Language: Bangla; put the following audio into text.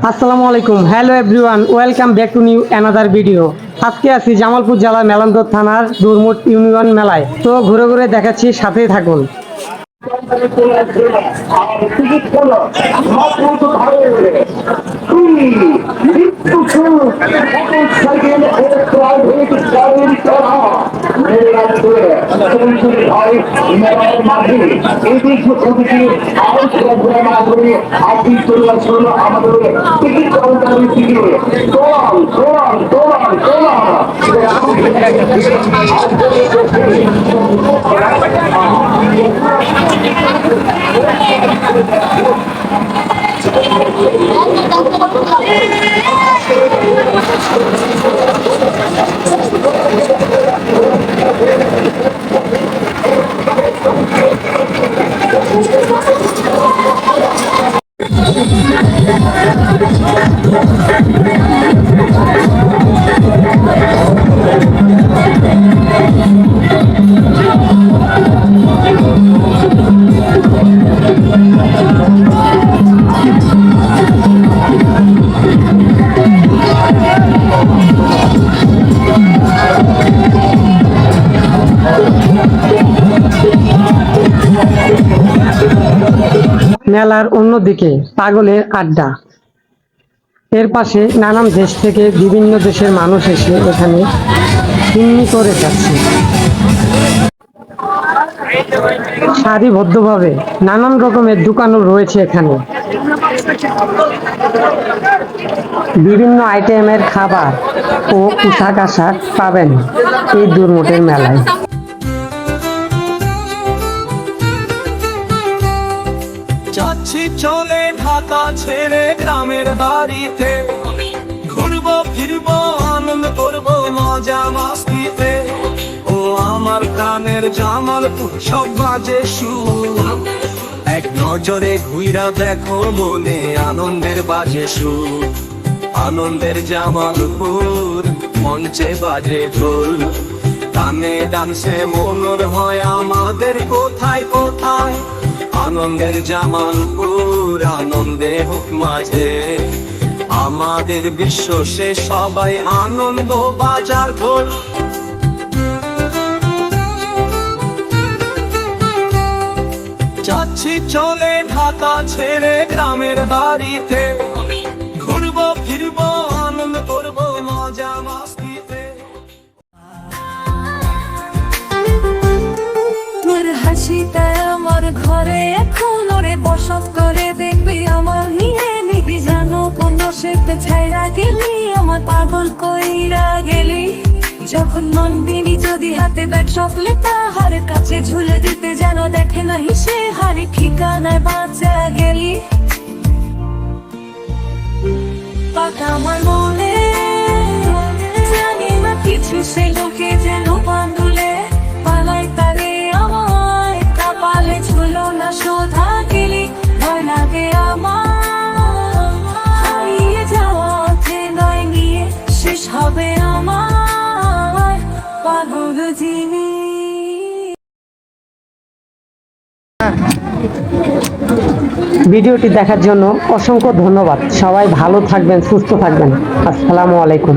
আসসালামু আলাইকুম, hello everyone, welcome back to new another video. আজকে আছি জামালপুর জেলার মেলান্দহ থানার দুরমুট ইউনিয়ন মেলায়। তো ঘুরে ঘুরে দেখাচ্ছি, সাথেই থাকুন। মেলার অন্যদিকে পাগলের আড্ডা। এর পাশে নানান দেশ থেকে বিভিন্ন দেশের মানুষ এসে এখানে পিকনিক করে যাচ্ছে। সারিবদ্ধভাবে নানান রকমের দোকানও রয়েছে এখানে। বিভিন্ন আইটেমের খাবার ও পোশাক আশাক পাবেন এই দুরমুটের মেলায়। যাচ্ছি চলে ঢাকা ছেড়ে গ্রামের বাড়িতে, ঘুরবো ফিরবো আনন্দ করবো মজা মাস্তিতে। ও আমার কানের জামালপুর সব বাজে সুর, এক নজরে ঘুইরা দেখো মনে আনন্দের বাজে সুর। আনন্দের জামালপুর মঞ্চে বাজে ঢোল, গানে ডান্সে মনোর হয় আমাদের কোথায় কোথায়। আনন্দের জামালপুর আনন্দে হোক মাঝে, আমাদের বিশ্ব সে সবাই আনন্দ বাজার ঢোল। যাচ্ছি চলে ঢাকা ছেড়ে গ্রামের বাড়িতে, ঘুরবো ফিরবো আনন্দ করবো মজা মাস্তিতে। তোর হাসিটা আমার ঘরে এখন ওরে বসত করে দেখবি আমার নিয়ে নিবি, জানো কোন সেতে ছাইরা গেলি আমার পাগল কইরা গেলি। যখন নন্দিনী যদি হাতে ব্যাগ সকলে তাহার কাছে ঝুলে দিতে যেন দেখে নাহি সে হারে ঠিকানায় বাঁচা গেলি। পাকা আমার মনে জানি না কিছু, সে লোকে যেন বান্ধুলে পালাই তারে আমায় কপালে ঝুলো না শোধা গেলি। ভয় লাগে আমার হারিয়ে যাওয়া নয় নিয়ে শেষ হবে আমার পাগল যিনি। ভিডিওটি দেখার জন্য অসংখ্য ধন্যবাদ। সবাই ভালো থাকবেন, সুস্থ থাকবেন। আসসালামু আলাইকুম।